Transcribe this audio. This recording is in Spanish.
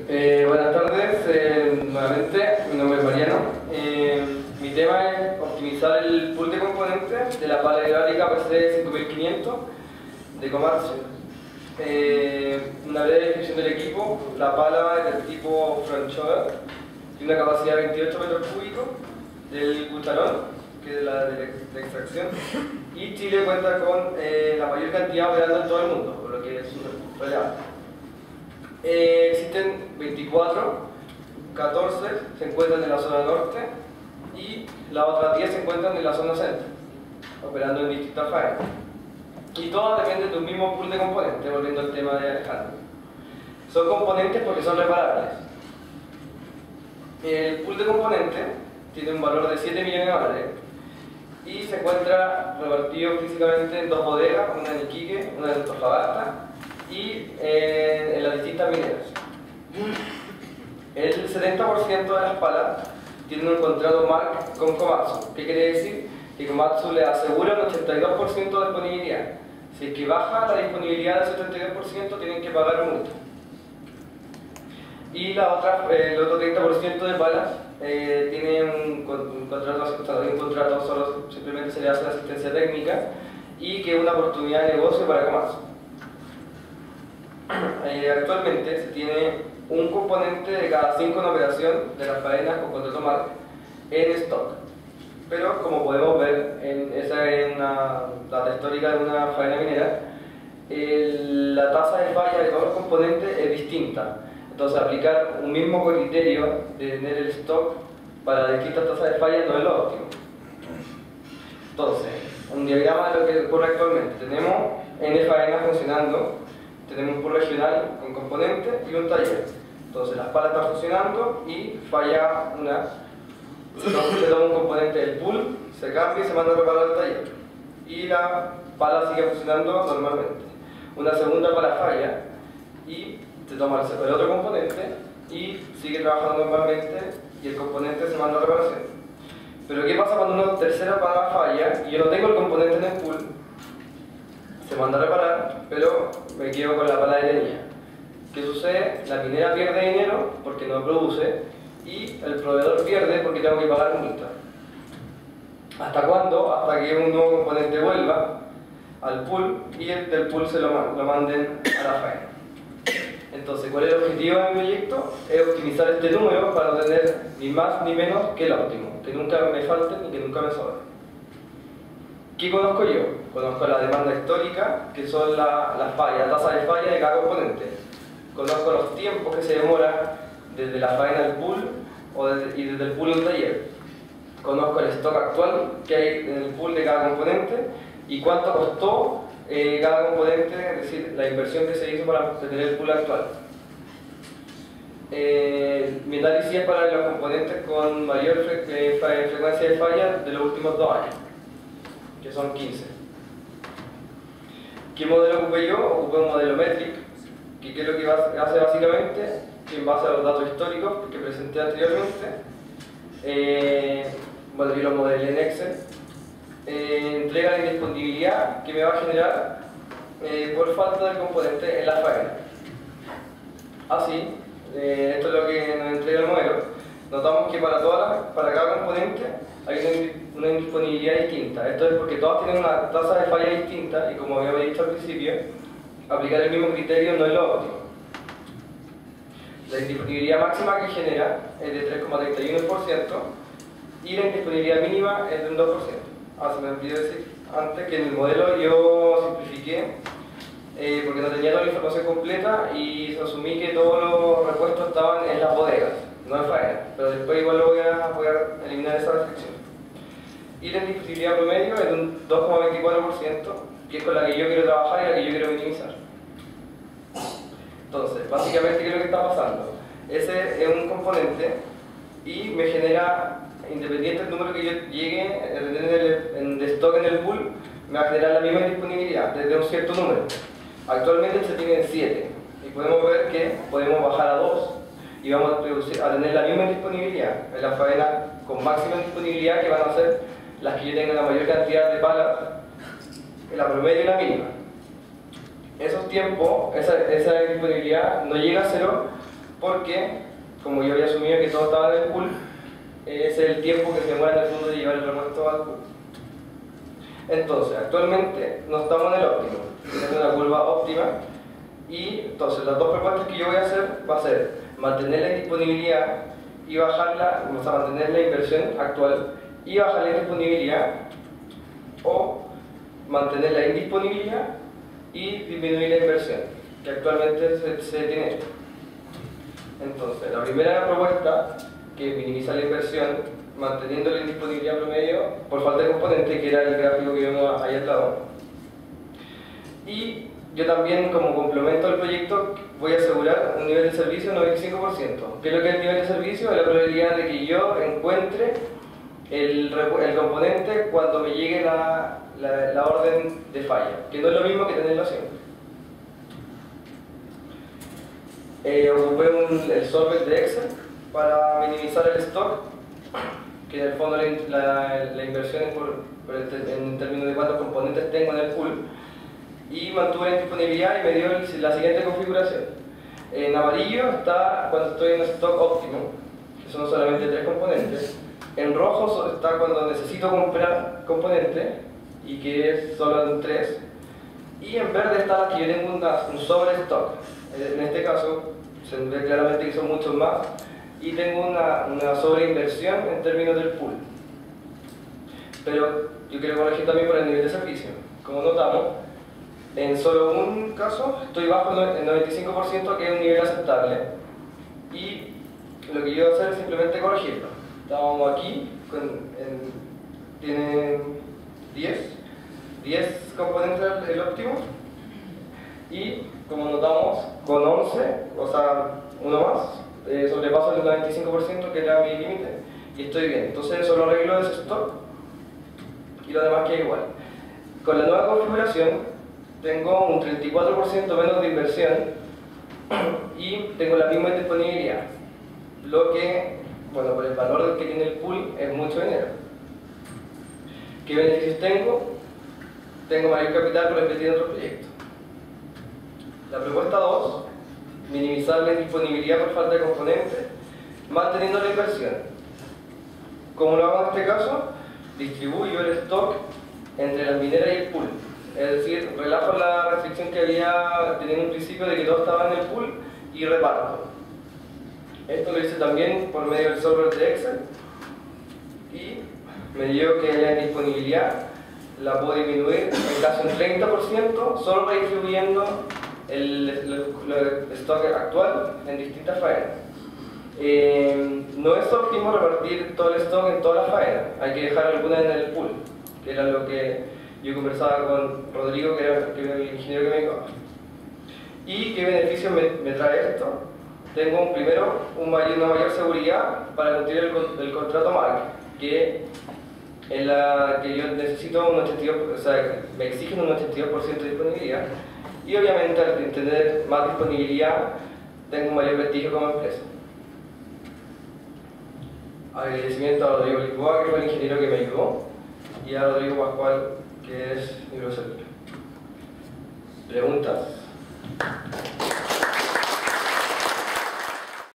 Buenas tardes, nuevamente, mi nombre es Mariano. Mi tema es optimizar el pool de componentes de la pala hidráulica PC 5500 de Komatsu. Una breve descripción del equipo. La pala es del tipo Franchover, tiene una capacidad de 28 metros cúbicos del Gutarón, que es la de extracción, y Chile cuenta con la mayor cantidad operando en todo el mundo, por lo que es relevante. Existen 24, 14 se encuentran en la zona norte y las otras 10 se encuentran en la zona centro, operando en distintas faenas. Y todas dependen de un mismo pool de componentes, volviendo al tema de Alejandro. Son componentes porque son reparables. El pool de componentes tiene un valor de 7 millones de dólares y se encuentra repartido físicamente en dos bodegas, una en Iquique, una en Antofagasta y en las distintas mineras. El 70% de las palas tienen un contrato MARC con Komatsu. ¿Qué quiere decir? Que Komatsu le asegura un 82% de disponibilidad. Si es que baja la disponibilidad del 72%, tienen que pagar multa. Y el otro 30% de palas tiene un contrato, solo simplemente se le hace asistencia técnica y que es una oportunidad de negocio para Komatsu. Actualmente se tiene un componente de cada 5 en operación de las faenas con contrato MARC en stock. Pero como podemos ver, esa es la data histórica de una faena minera, la tasa de falla de todos los componentes es distinta. Entonces aplicar un mismo criterio de tener el stock para distintas tasas de falla no es lo óptimo. Entonces, un diagrama de lo que ocurre actualmente. Tenemos N faenas funcionando. Tenemos un pool regional con componentes y un taller. Entonces las palas están funcionando y falla una. Entonces se toma un componente del pool, se cambia y se manda a reparar al taller. Y la pala sigue funcionando normalmente. Una segunda pala falla y se toma el otro componente y sigue trabajando normalmente y el componente se manda a reparación. Pero ¿qué pasa cuando una tercera pala falla y yo no tengo el componente en el pool? Se manda a reparar, pero me quedo con la pala detenida. ¿Qué sucede? La minera pierde dinero porque no produce y el proveedor pierde porque tengo que pagar multa. ¿Hasta cuándo? Hasta que un nuevo componente vuelva al pool y del pool se lo manden a la faena. Entonces, ¿cuál es el objetivo de mi proyecto? Es optimizar este número para no tener ni más ni menos que el óptimo, que nunca me falte ni que nunca me sobre. ¿Qué conozco yo? Conozco la demanda histórica, que son las fallas, la tasa de falla de cada componente. Conozco los tiempos que se demora desde la faena al pool y desde el pool al taller. Conozco el stock actual que hay en el pool de cada componente y cuánto costó cada componente, es decir, la inversión que se hizo para tener el pool actual. Mi análisis es para los componentes con mayor frecuencia de falla de los últimos 2 años, que son 15. ¿Qué modelo ocupé yo? Ocupé un modelo Metric, que es lo que hace básicamente, en base a los datos históricos que presenté anteriormente, bueno, yo lo modelé en Excel, entrega la indisponibilidad que me va a generar por falta de componente en la faena. Así, esto es lo que nos entrega el modelo. Notamos que para cada componente hay una indisponibilidad distinta. Esto es porque todas tienen una tasa de falla distinta y, como había dicho al principio, aplicar el mismo criterio no es lo óptimo. La indisponibilidad máxima que genera es de 3,31% y la indisponibilidad mínima es de un 2%. Se me olvidó decir antes que en el modelo yo simplifiqué porque no tenía toda la información completa y asumí que todos los repuestos estaban en las bodegas, no en faena, pero después igual voy a eliminar esa restricción. Y la indisponibilidad promedio es de un 2,24%, que es con la que yo quiero trabajar y la que yo quiero minimizar. Entonces, básicamente, ¿qué es lo que está pasando? Ese es un componente y me genera, independiente del número que yo llegue de stock en el pool, me va a generar la misma disponibilidad desde un cierto número. Actualmente se tiene 7 y podemos ver que podemos bajar a 2 y vamos a tener la misma disponibilidad en la faena con máxima disponibilidad, que van a ser las que yo tenga la mayor cantidad de palas, la promedio y la mínima. Esos tiempos, esa disponibilidad no llega a 0 porque, como yo había asumido que todo estaba en el pool, es el tiempo que se demora en el fondo de llevar el repuesto al pool. Entonces, actualmente no estamos en el óptimo, tenemos una curva óptima, y entonces las dos propuestas que yo voy a hacer va a ser mantener la indisponibilidad y bajarla, o sea, mantener la inversión actual y bajar la indisponibilidad, o mantener la indisponibilidad y disminuir la inversión, que actualmente se tiene. Entonces, la primera propuesta, que minimiza la inversión, manteniendo la indisponibilidad promedio por falta de componente, que era el gráfico que vemos ahí al lado. Y yo también, como complemento al proyecto, voy a asegurar un nivel de servicio del 95%. ¿Qué es lo que es el nivel de servicio? Es la probabilidad de que yo encuentre el componente cuando me llegue la orden de falla, que no es lo mismo que tenerlo siempre. Ocupé el solver de Excel para minimizar el stock, que en el fondo la inversión es en términos de cuántos componentes tengo en el pool, y mantuve la disponibilidad y me dio la siguiente configuración. En amarillo está cuando estoy en stock óptimo, que son solamente 3 componentes. En rojo está cuando necesito comprar componentes, y que es solo en 3. Y en verde está que yo tengo un sobre stock. En este caso se ve claramente que son muchos más, y tengo una sobreinversión en términos del pool. Pero yo quiero corregir también por el nivel de servicio. Como notamos, en solo un caso estoy bajo el 95%, que es un nivel aceptable, y lo que yo voy a hacer es simplemente corregirlo. Estábamos aquí, tiene 10 componentes el óptimo, y como notamos, con 11, o sea, uno más, sobrepaso el 95%, que era mi límite, y estoy bien. Entonces eso lo arreglo de ese stock, y lo demás queda igual. Con la nueva configuración tengo un 34% menos de inversión y tengo la misma disponibilidad, lo que, bueno, por el valor que tiene el pool, es mucho dinero. ¿Qué beneficios tengo? Tengo mayor capital por invertir en otro proyecto. La propuesta 2, minimizar la indisponibilidad por falta de componentes, manteniendo la inversión. ¿Cómo lo hago en este caso? Distribuyo el stock entre las mineras y el pool. Es decir, relajo la restricción que había tenido en un principio de que todo estaba en el pool, y reparto. Esto lo hice también por medio del software de Excel, y me dio que la indisponibilidad la puedo disminuir en casi un 30%, solo redistribuyendo el stock actual en distintas faenas. No es óptimo repartir todo el stock en todas las faenas, hay que dejar algunas en el pool, que era lo que yo conversaba con Rodrigo, que era el ingeniero que me ayudaba. ¿Y qué beneficios me trae esto? Tengo primero una mayor seguridad para cumplir el contrato marca, que es la que yo necesito un 82%, o sea, me exigen un 82% de disponibilidad, y obviamente al tener más disponibilidad tengo un mayor prestigio como empresa. Agradecimiento a Rodrigo Lisboa, que fue el ingeniero que me ayudó, y a Rodrigo Pascual, que es mi profesor. ¿Preguntas?